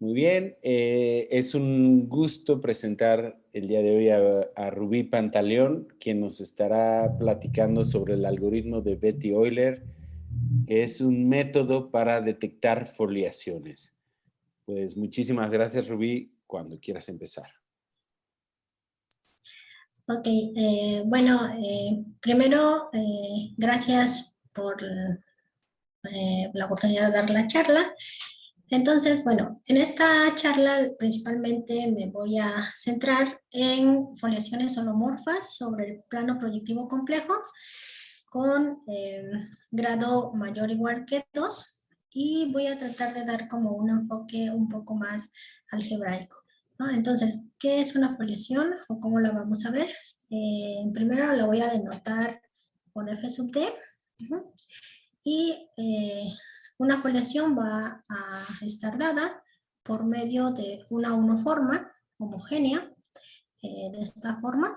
Muy bien, es un gusto presentar el día de hoy a Rubí Pantaleón, quien nos estará platicando sobre el algoritmo de Betty-Euler, que es un método para detectar foliaciones. Pues muchísimas gracias, Rubí, cuando quieras empezar. Ok, bueno, primero, gracias por la oportunidad de dar la charla. Entonces, bueno, en esta charla principalmente me voy a centrar en foliaciones holomorfas sobre el plano proyectivo complejo con grado mayor o igual que 2 y voy a tratar de dar como un enfoque un poco más algebraico, ¿no? Entonces, ¿qué es una foliación o cómo la vamos a ver? Primero la voy a denotar con F sub D. Y una foliación va a estar dada por medio de una uniforma homogénea, de esta forma,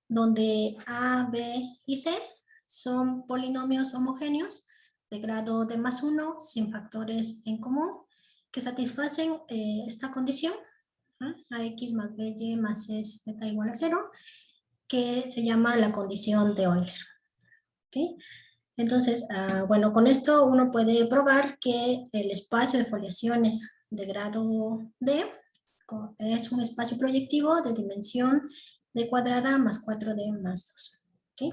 donde A, B y C son polinomios homogéneos de grado de más 1 sin factores en común que satisfacen esta condición, AX más BY más C z igual a 0, que se llama la condición de Euler. ¿Okay? Entonces, bueno, con esto uno puede probar que el espacio de foliaciones de grado D es un espacio proyectivo de dimensión D cuadrada más 4D más 2. ¿Okay?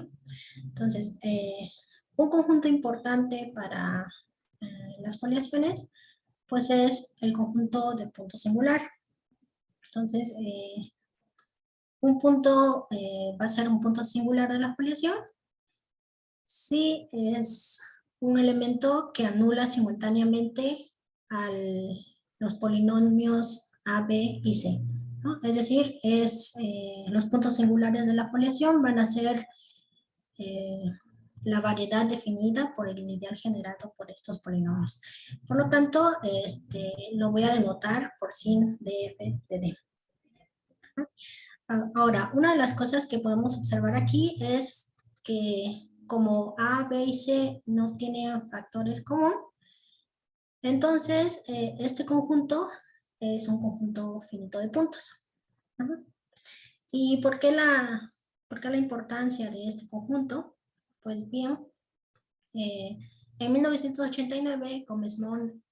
Entonces, un conjunto importante para las foliaciones, pues es el conjunto de punto singular. Entonces, un punto va a ser un punto singular de la foliación si es un elemento que anula simultáneamente a los polinomios A, B y C, ¿no? Es decir, los puntos singulares de la foliación van a ser la variedad definida por el ideal generado por estos polinomios. Por lo tanto, lo voy a denotar por sin de F de D. Ahora, una de las cosas que podemos observar aquí es que como A, B y C no tienen factores común, entonces este conjunto es un conjunto finito de puntos. ¿Y por qué la importancia de este conjunto? Pues bien, en 1989, Comesmón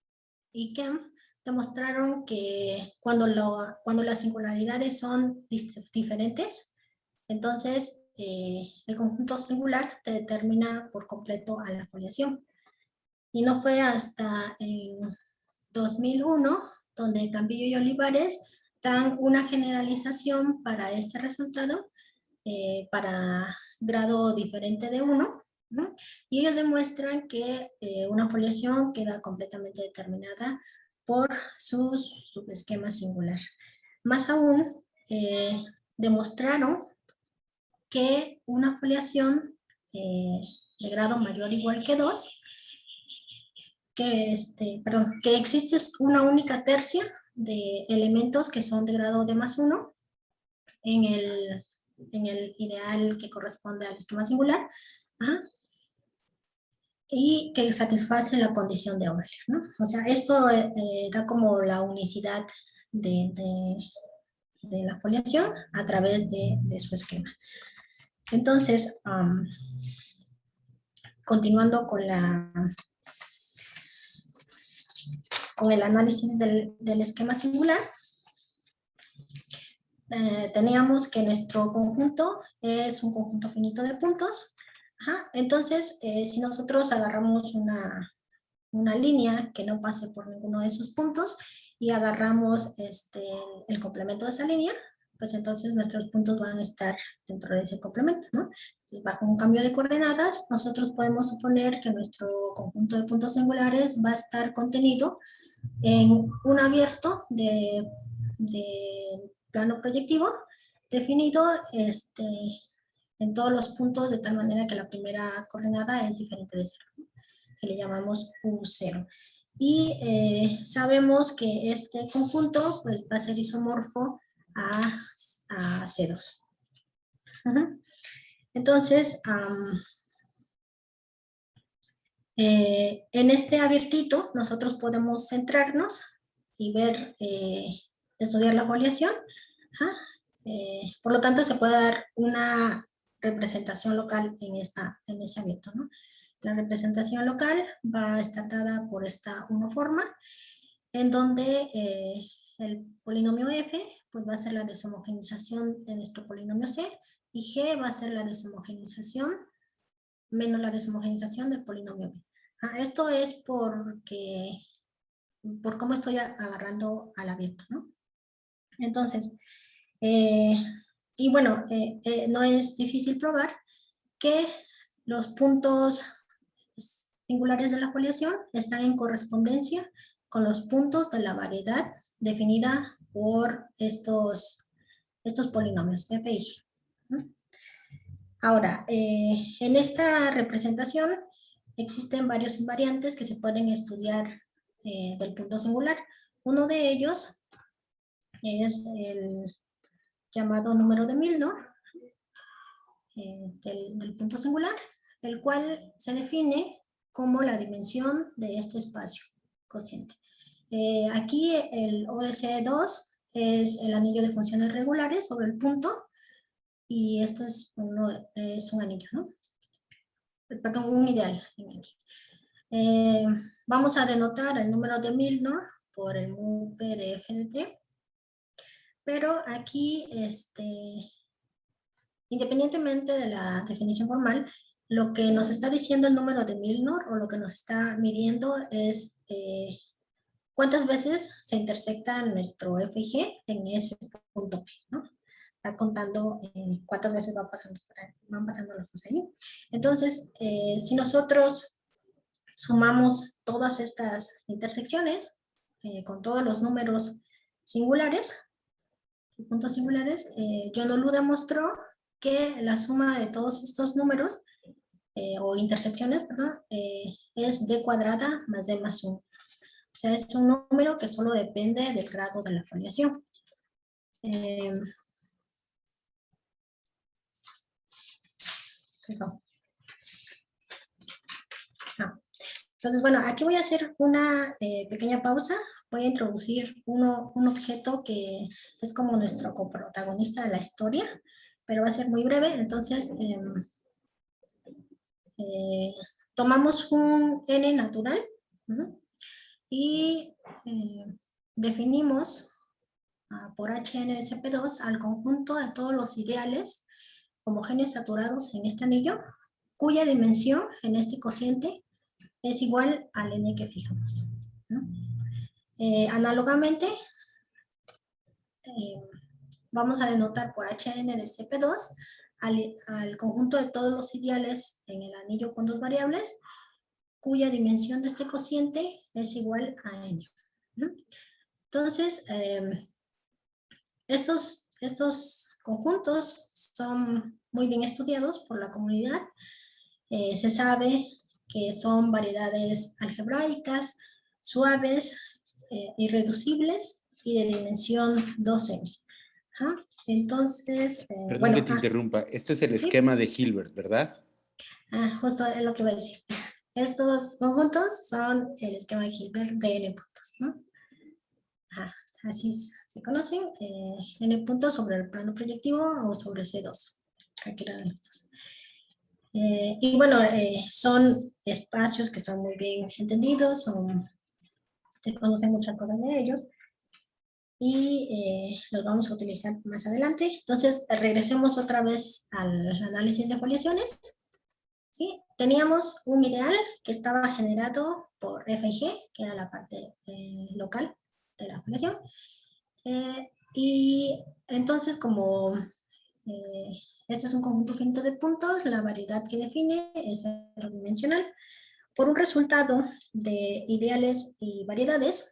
y Kempf demostraron que cuando las singularidades son diferentes, entonces el conjunto singular te determina por completo a la foliación. Y no fue hasta en 2001 donde Campillo y Olivares dan una generalización para este resultado para grado diferente de 1, ¿no? Y ellos demuestran que una foliación queda completamente determinada por su subesquema singular. Más aún, demostraron que una foliación de grado mayor o igual que 2, que existe una única tercia de elementos que son de grado de más 1 en el ideal que corresponde al esquema singular, y que satisface la condición de Euler, ¿no? O sea, esto da como la unicidad de la foliación a través de su esquema. Entonces, continuando con el análisis del esquema singular, teníamos que nuestro conjunto es un conjunto finito de puntos. Entonces, si nosotros agarramos una línea que no pase por ninguno de esos puntos y agarramos el complemento de esa línea, pues entonces nuestros puntos van a estar dentro de ese complemento, ¿no? Entonces, bajo un cambio de coordenadas, nosotros podemos suponer que nuestro conjunto de puntos singulares va a estar contenido en un abierto de plano proyectivo definido en todos los puntos de tal manera que la primera coordenada es diferente de 0, que le llamamos U0. Y sabemos que este conjunto pues, va a ser isomorfo a C2. Entonces, en este abiertito nosotros podemos centrarnos y ver, estudiar la foliación. Ajá. Por lo tanto, se puede dar una representación local en ese ámbito, ¿no? La representación local va a estar dada por esta forma, en donde el polinomio f pues va a ser la deshomogenización de nuestro polinomio c, y g va a ser la deshomogenización menos la deshomogenización del polinomio b. Esto es por cómo estoy agarrando al abierto, ¿no? Entonces, y bueno, no es difícil probar que los puntos singulares de la foliación están en correspondencia con los puntos de la variedad definida por estos polinomios f y g, ¿no? Ahora, en esta representación existen varios invariantes que se pueden estudiar del punto singular. Uno de ellos es el llamado número de Milnor del punto singular, el cual se define como la dimensión de este espacio cociente. Aquí el OSE2 es el anillo de funciones regulares sobre el punto, y esto es un anillo, ¿no? Perdón, un ideal. Vamos a denotar el número de Milnor por el mu p de f de t, pero aquí, independientemente de la definición formal, lo que nos está diciendo el número de Milnor, o lo que nos está midiendo, es cuántas veces se intersecta nuestro f y g en ese punto P, ¿no? Está contando cuántas veces van pasando los dos ahí. Entonces, si nosotros sumamos todas estas intersecciones con todos los números singulares, puntos singulares, John Lu demostró que la suma de todos estos números, o intersecciones, perdón, es d cuadrada más d más 1. O sea, es un número que solo depende del grado de la foliación. Entonces, bueno, aquí voy a hacer una pequeña pausa. Voy a introducir un objeto que es como nuestro coprotagonista de la historia, pero va a ser muy breve. Entonces, tomamos un n natural, ¿no? Y definimos por Hn de Cp2 al conjunto de todos los ideales homogéneos saturados en este anillo, cuya dimensión en este cociente es igual al n que fijamos, ¿no? Análogamente, vamos a denotar por Hn de Cp2 al conjunto de todos los ideales en el anillo con dos variables, cuya dimensión de este cociente es igual a n, ¿no? Entonces, estos conjuntos son muy bien estudiados por la comunidad. Se sabe que son variedades algebraicas, suaves, irreducibles y de dimensión 2n. Entonces, Perdón bueno, que te interrumpa. Esto es el ¿sí? esquema de Hilbert, ¿verdad? Justo es lo que iba a decir. Estos conjuntos son el esquema de Hilbert de n puntos, ¿no? Así se conocen, n puntos sobre el plano proyectivo o sobre C2, cualquiera de los dos. Y bueno, son espacios que son muy bien entendidos, se conocen muchas cosas de ellos, y los vamos a utilizar más adelante. Entonces, regresemos otra vez al análisis de foliaciones. ¿Sí? Teníamos un ideal que estaba generado por f y g, que era la parte local de la foliación. Y entonces, como este es un conjunto finito de puntos, la variedad que define es cero-dimensional. Por un resultado de ideales y variedades,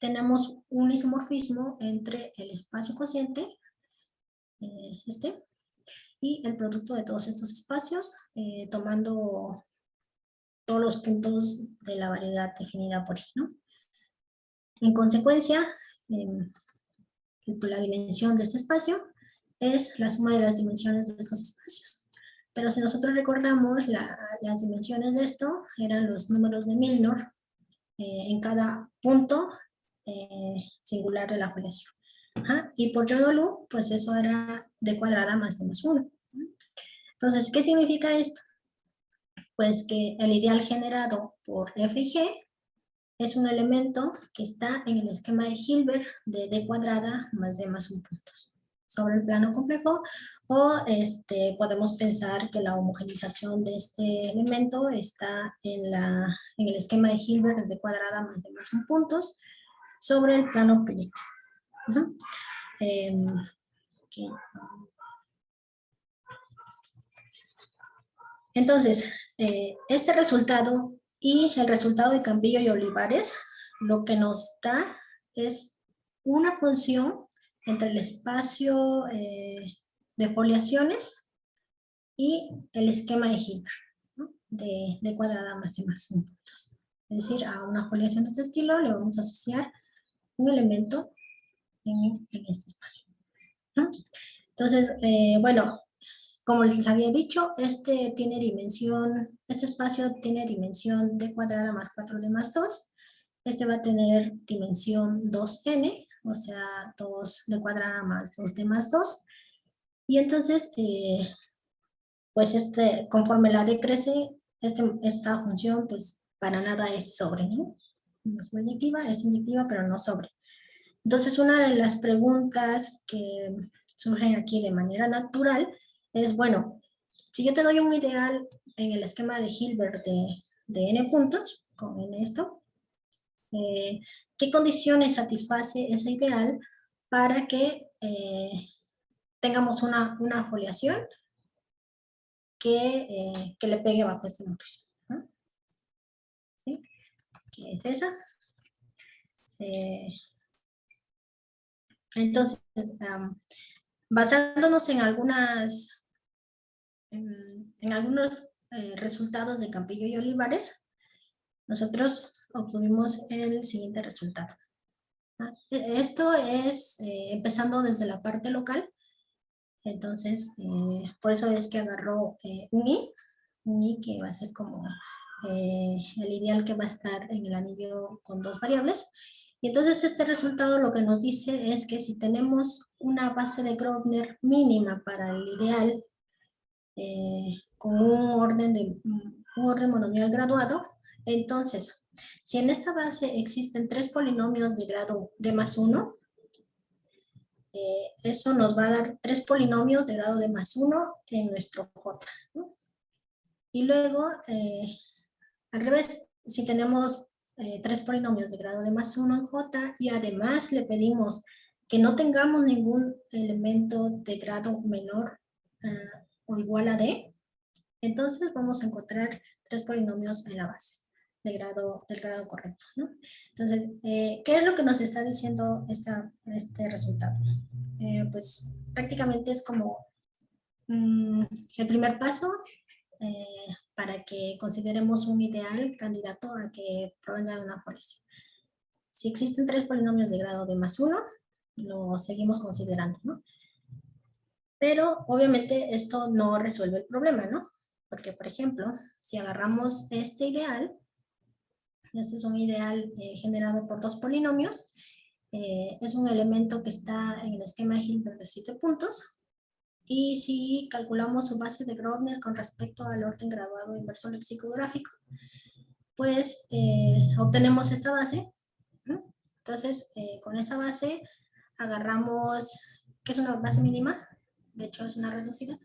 tenemos un isomorfismo entre el espacio cociente, y el producto de todos estos espacios, tomando todos los puntos de la variedad definida por él, ¿no? En consecuencia, la dimensión de este espacio es la suma de las dimensiones de estos espacios. Pero si nosotros recordamos, las dimensiones de esto eran los números de Milnor en cada punto singular de la foliación. Ajá. Y por YODOLU, pues eso era D cuadrada más D más 1. Entonces, ¿qué significa esto? Pues que el ideal generado por F y G es un elemento que está en el esquema de Hilbert de D cuadrada más D más 1 puntos sobre el plano complejo, o podemos pensar que la homogenización de este elemento está en el esquema de Hilbert de D cuadrada más D más 1 puntos sobre el plano proyectil. Okay. Entonces, este resultado y el resultado de Campillo y Olivares, lo que nos da es una función entre el espacio de foliaciones y el esquema de Hilbert, ¿no? de cuadrada más y más en puntos. Es decir, a una foliación de este estilo le vamos a asociar un elemento en este espacio, ¿no? Entonces, bueno, como les había dicho, este espacio tiene dimensión d cuadrada más 4d más 2. Este va a tener dimensión 2n, o sea, 2d cuadrada más 2d más 2. Y entonces, pues conforme la d crece, esta función, pues para nada es sobre, ¿no? No es proyectiva, es inyectiva, pero no sobre. Entonces, una de las preguntas que surgen aquí de manera natural es, bueno, si yo te doy un ideal en el esquema de Hilbert de n puntos, con n esto, ¿qué condiciones satisface ese ideal para que tengamos una foliación que le pegue bajo este matriz? ¿No? ¿Sí? ¿Qué es esa? Entonces, basándonos en algunos resultados de Campillo y Olivares, nosotros obtuvimos el siguiente resultado. Esto es empezando desde la parte local, entonces por eso es que agarró un I que va a ser como el ideal que va a estar en el anillo con dos variables. Y entonces este resultado lo que nos dice es que si tenemos una base de Grobner mínima para el ideal con un orden monomial graduado, entonces, si en esta base existen tres polinomios de grado d más 1, eso nos va a dar tres polinomios de grado d más 1 en nuestro J, ¿no? Y luego, al revés, si tenemos tres polinomios de grado d más 1 en J y además le pedimos que no tengamos ningún elemento de grado menor o igual a d, entonces vamos a encontrar tres polinomios en la base del grado correcto, ¿no? Entonces, ¿qué es lo que nos está diciendo este resultado? Pues prácticamente es como el primer paso para que consideremos un ideal candidato a que provenga de una foliación. Si existen tres polinomios de grado d más 1, lo seguimos considerando, ¿no? Pero obviamente esto no resuelve el problema, ¿no? Porque, por ejemplo, si agarramos este ideal, este es un ideal generado por dos polinomios, es un elemento que está en el esquema de Hilbert de 7 puntos, y si calculamos su base de Grobner con respecto al orden graduado inverso lexicográfico, pues obtenemos esta base, ¿no? Entonces, con esa base agarramos, que es una base mínima, de hecho es una reducida,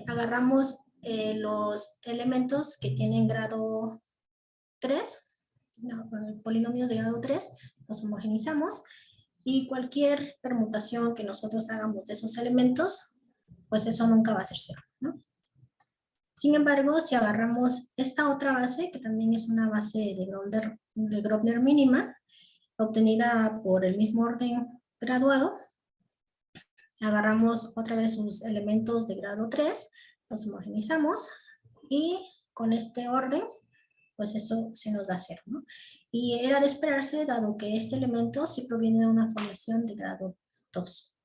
agarramos los elementos que tienen grado 3, no, polinomios de grado 3, los homogenizamos, y cualquier permutación que nosotros hagamos de esos elementos, pues eso nunca va a ser cero, ¿no? Sin embargo, si agarramos esta otra base, que también es una base de Grobner mínima, obtenida por el mismo orden graduado, agarramos otra vez sus elementos de grado 3, los homogenizamos, y con este orden, pues eso se nos da 0, ¿no? Y era de esperarse, dado que este elemento sí proviene de una foliación de grado 2.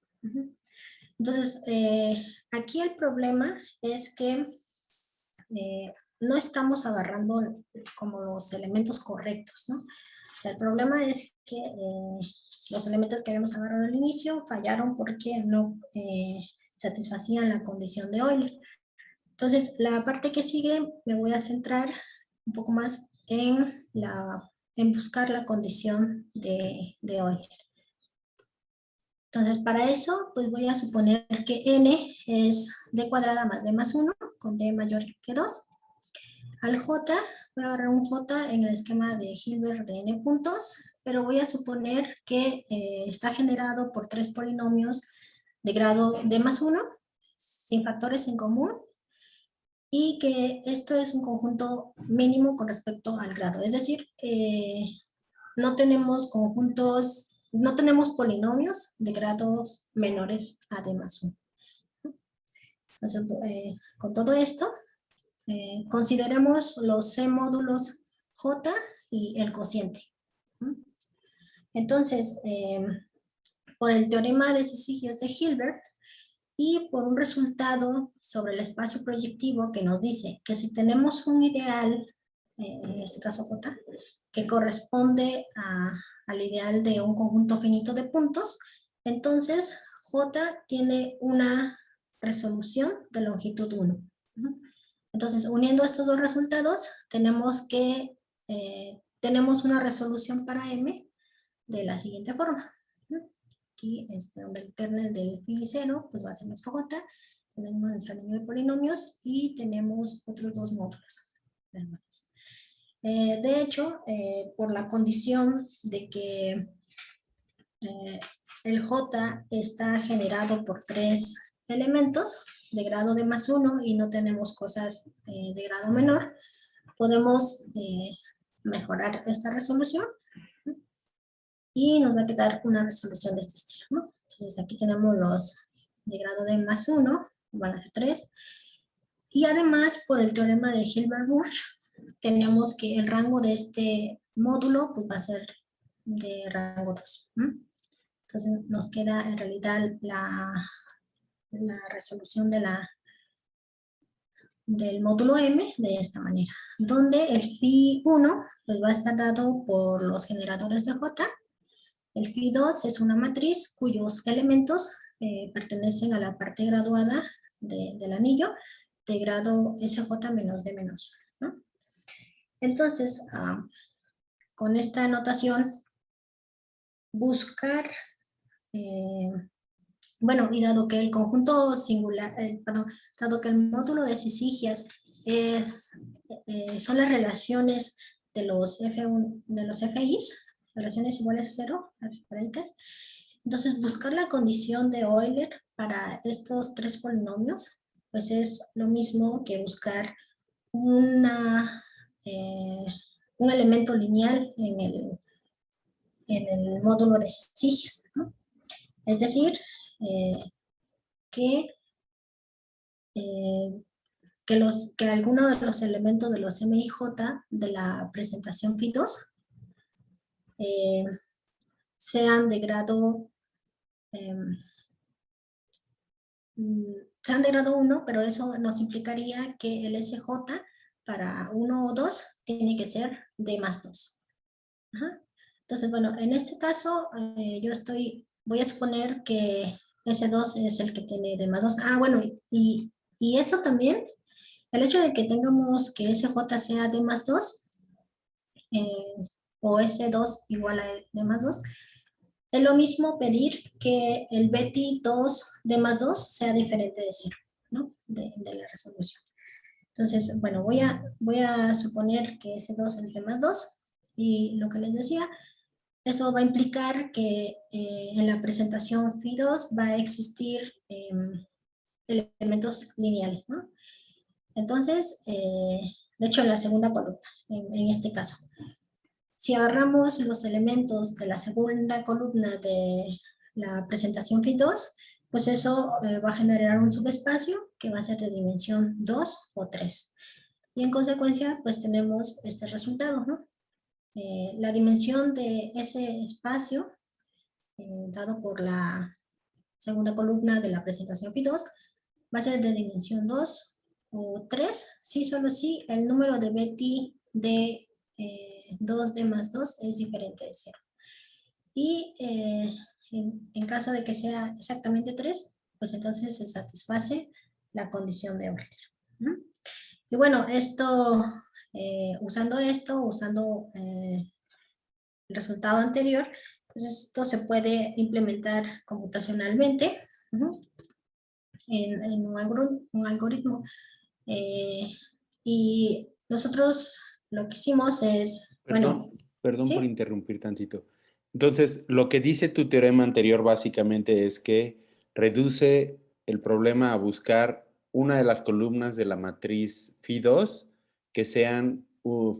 Entonces, aquí el problema es que no estamos agarrando como los elementos correctos, ¿no? O sea, el problema es que los elementos que habíamos agarrado al inicio fallaron porque no satisfacían la condición de Euler. Entonces, la parte que sigue me voy a centrar un poco más en buscar la condición de Euler. Entonces, para eso, pues voy a suponer que n es d cuadrada más d más 1, con d mayor que 2. Al j, voy a agarrar un j en el esquema de Hilbert de n puntos, pero voy a suponer que está generado por 3 polinomios de grado d más 1, sin factores en común, y que esto es un conjunto mínimo con respecto al grado. Es decir, no tenemos conjuntos, no tenemos polinomios de grados menores a d más 1. Entonces, con todo esto, consideremos los C módulos J y el cociente. Entonces, por el teorema de Syzygius de Hilbert y por un resultado sobre el espacio proyectivo que nos dice que si tenemos un ideal, en este caso J, que corresponde al ideal de un conjunto finito de puntos, entonces J tiene una resolución de longitud 1. Entonces, uniendo estos dos resultados, tenemos una resolución para M de la siguiente forma. Aquí, donde el kernel del phi 0, pues va a ser nuestro J, tenemos nuestro anillo de polinomios y tenemos otros dos módulos. De hecho, por la condición de que el J está generado por 3 elementos de grado de más 1 y no tenemos cosas de grado menor, podemos mejorar esta resolución y nos va a quedar una resolución de este estilo, ¿no? Entonces aquí tenemos los de grado de más 1, van a ser 3, y además por el teorema de Hilbert-Burch tenemos que el rango de este módulo pues, va a ser de rango 2. Entonces nos queda en realidad la resolución del módulo M de esta manera, donde el phi 1 pues, va a estar dado por los generadores de J. El phi 2 es una matriz cuyos elementos pertenecen a la parte graduada del anillo de grado SJ menos D menos 1, ¿no? Entonces, con esta notación, buscar, bueno, y dado que el conjunto singular, dado que el módulo de Syzygius son las relaciones de los F1, de los FIs, relaciones iguales a 0, algebraicas. Entonces, buscar la condición de Euler para estos 3 polinomios, pues es lo mismo que buscar un elemento lineal en el módulo de Syzygius, ¿no? Es decir, que alguno de los elementos de los M y J de la presentación phi 2 sean de grado 1, pero eso nos implicaría que el SJ para 1 o 2 tiene que ser D más 2. Ajá. Entonces, bueno, en este caso voy a suponer que S2 es el que tiene D más 2. Bueno, y esto también, el hecho de que tengamos que SJ sea D más 2, o S2 igual a D más 2, es lo mismo pedir que el Betty 2 D más 2 sea diferente de 0, ¿no? De la resolución. Entonces, bueno, voy a suponer que S2 es D más 2, y lo que les decía, eso va a implicar que en la presentación phi 2 va a existir elementos lineales, ¿no? Entonces, de hecho, en la segunda columna, en este caso. Si agarramos los elementos de la segunda columna de la presentación phi 2, pues eso va a generar un subespacio que va a ser de dimensión 2 o 3. Y en consecuencia, pues tenemos este resultado, ¿no? La dimensión de ese espacio, dado por la segunda columna de la presentación phi 2, va a ser de dimensión 2 o 3, sí, solo si el número de Betty de 2D más 2 es diferente de 0. Y en caso de que sea exactamente 3, pues entonces se satisface la condición de Euler. ¿No? Y bueno, usando el resultado anterior, pues esto se puede implementar computacionalmente, ¿no? en un algoritmo. Y nosotros lo que hicimos es, bueno, Perdón por ¿sí? interrumpir tantito. Entonces, lo que dice tu teorema anterior básicamente es que reduce el problema a buscar una de las columnas de la matriz phi2 que sean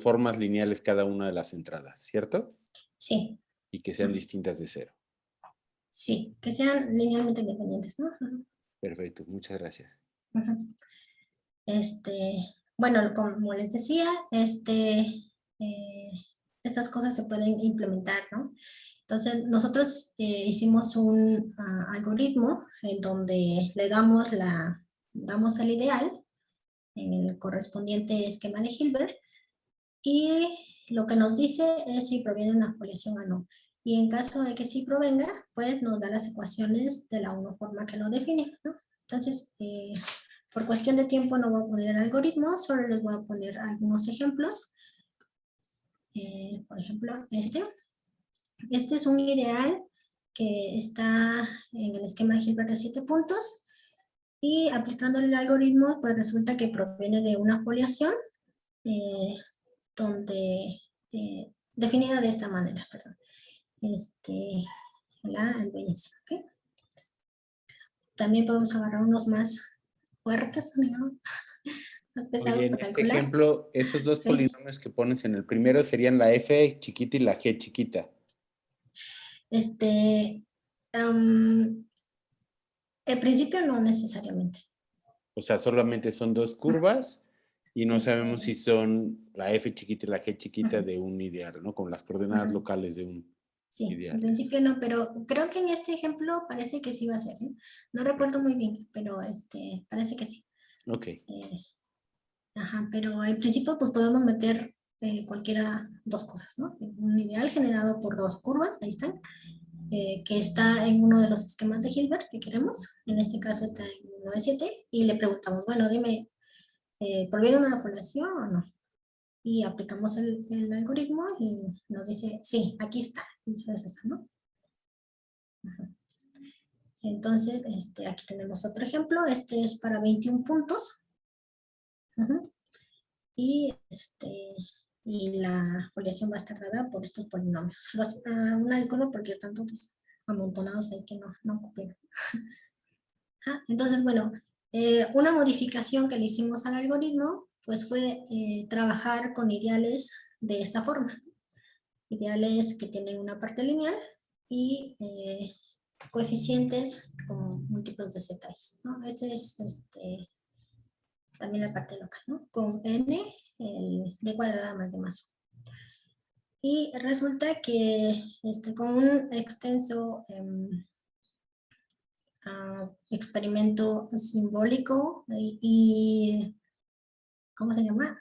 formas lineales cada una de las entradas, ¿cierto? Sí. Y que sean distintas de 0. Sí, que sean linealmente independientes, ¿no? Perfecto, muchas gracias. Bueno, como les decía, eh, estas cosas se pueden implementar, ¿no? Entonces, nosotros hicimos un algoritmo en donde le damos el ideal en el correspondiente esquema de Hilbert y lo que nos dice es si proviene de una foliación o no. Y en caso de que sí provenga, pues nos da las ecuaciones de la forma que lo define, ¿no? Entonces, por cuestión de tiempo no voy a poner el algoritmo, solo les voy a poner algunos ejemplos. Por ejemplo, Este es un ideal que está en el esquema de Hilbert de 7 puntos y aplicando el algoritmo, pues resulta que proviene de una foliación donde, definida de esta manera, perdón. La albenicia, ¿ok? También podemos agarrar unos más fuertes, digamos, más Oye, pesados en para este calcular. ejemplo, esos dos Sí. polinomios que pones en el primero serían la f chiquita y la g chiquita. En principio no necesariamente. O sea, solamente son dos curvas y no Sí, sabemos si son la f chiquita y la g chiquita uh-huh, de un ideal, ¿no? Con las coordenadas uh-huh. locales de un Sí, en ideal. principio no, pero creo que en este ejemplo parece que sí va a ser, ¿eh? No recuerdo muy bien, pero parece que sí. Ok. Ajá, pero en principio pues podemos meter cualquiera dos cosas, ¿no? Un ideal generado por dos curvas, ahí están, que está en uno de los esquemas de Hilbert que queremos, en este caso está en uno de 7, y le preguntamos, bueno, dime, ¿proviene una población o no? Y aplicamos el algoritmo y nos dice, sí, aquí está, eso es esta, ¿no? Ajá. Entonces, aquí tenemos otro ejemplo, este es para 21 puntos. Ajá. Y, y la foliación va a estar dada por estos polinomios. Una disculpa porque están todos amontonados ahí que no ocupé. Entonces, bueno, una modificación que le hicimos al algoritmo pues fue trabajar con ideales de esta forma. Ideales que tienen una parte lineal y coeficientes con múltiplos de z, ¿no? Este es también la parte local, ¿no? Con n, el d cuadrada más d más 1. Y resulta que con un extenso experimento simbólico ¿cómo se llama?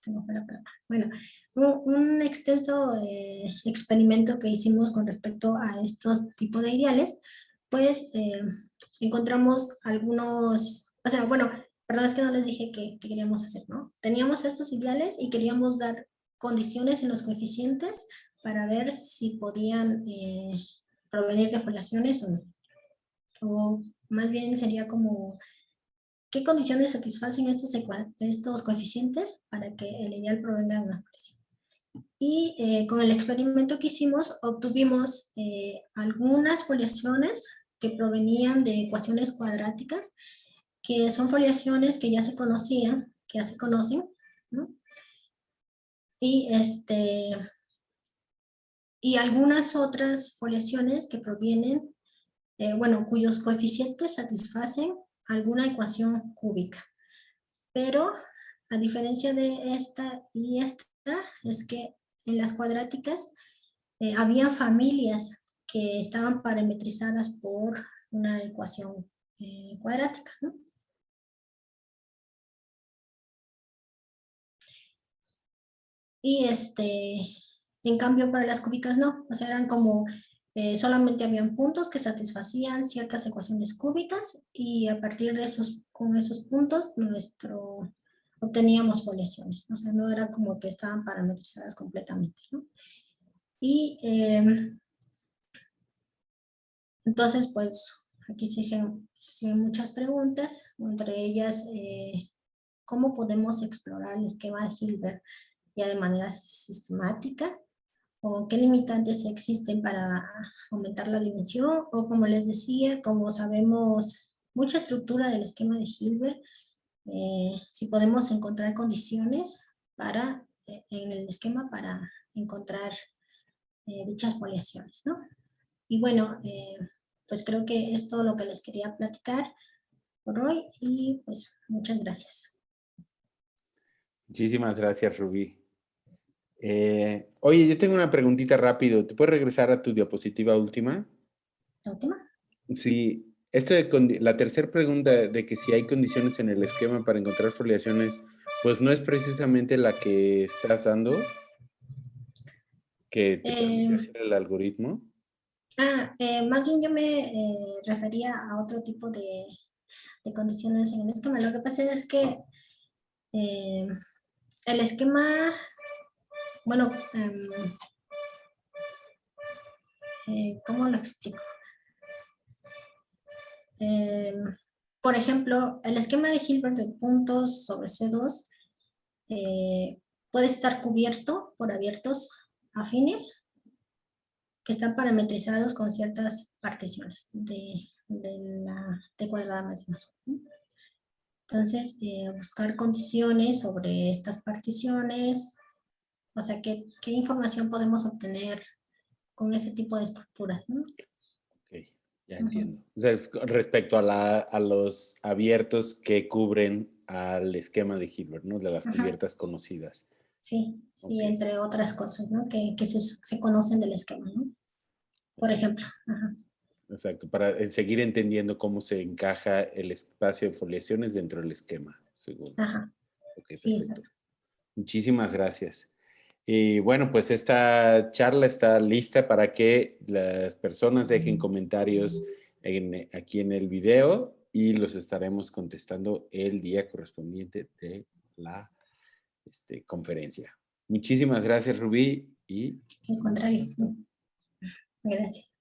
Se me fue la palabra. Bueno, un extenso experimento que hicimos con respecto a estos tipos de ideales, pues encontramos algunos, o sea, bueno, perdón, es que no les dije que queríamos hacer, ¿no? Teníamos estos ideales y queríamos dar condiciones en los coeficientes para ver si podían provenir de foliaciones o no. O más bien sería como, ¿qué condiciones satisfacen estos coeficientes para que el ideal provenga de una foliación? Y con el experimento que hicimos, obtuvimos algunas foliaciones que provenían de ecuaciones cuadráticas, que son foliaciones que ya se conocían, que ya se conocen, ¿no? Y, y algunas otras foliaciones que provienen, bueno, cuyos coeficientes satisfacen alguna ecuación cúbica. Pero a diferencia de esta y esta, es que en las cuadráticas había familias que estaban parametrizadas por una ecuación cuadrática, ¿no? Y en cambio para las cúbicas no, o sea, eran como solamente habían puntos que satisfacían ciertas ecuaciones cúbicas y a partir de con esos puntos obteníamos foliaciones, ¿no? O sea, no era como que estaban parametrizadas completamente, ¿no? Y entonces, pues aquí siguen muchas preguntas, entre ellas, ¿cómo podemos explorar el esquema de Hilbert ya de manera sistemática? ¿O qué limitantes existen para aumentar la dimensión? O como les decía, como sabemos mucha estructura del esquema de Hilbert, si podemos encontrar condiciones en el esquema para encontrar dichas foliaciones, ¿no? Y bueno, pues creo que es todo lo que les quería platicar por hoy y pues muchas gracias. Muchísimas gracias, Rubí. Oye, yo tengo una preguntita rápido. ¿Te puedes regresar a tu diapositiva última? ¿La última? Sí, esto de la tercera pregunta de que si hay condiciones en el esquema para encontrar foliaciones, pues no es precisamente la que estás dando, que te permite Eh, hacer el algoritmo. Más bien yo me refería a otro tipo de condiciones en el esquema. Lo que pasa es que eh, el esquema, bueno, ¿cómo lo explico? Eh, por ejemplo, el esquema de Hilbert de puntos sobre C2 puede estar cubierto por abiertos afines que están parametrizados con ciertas particiones de la T cuadrada más más. Entonces, buscar condiciones sobre estas particiones, o sea, qué información podemos obtener con ese tipo de estructuras, ¿no? Ok, ya Uh -huh. entiendo. O sea, respecto a los abiertos que cubren al esquema de Hilbert, ¿no? De las Uh -huh. cubiertas conocidas. Sí, sí, Ok, entre otras cosas, ¿no? Que se conocen del esquema, ¿no? Por perfecto. ejemplo. Uh -huh. Exacto, para seguir entendiendo cómo se encaja el espacio de foliaciones dentro del esquema, según. Ajá. Ok, Sí, perfecto. exacto. Muchísimas gracias. Y bueno, pues esta charla está lista para que las personas dejen comentarios aquí en el video y los estaremos contestando el día correspondiente de la conferencia. Muchísimas gracias, Rubí, y Al hasta contrario. pronto. Gracias.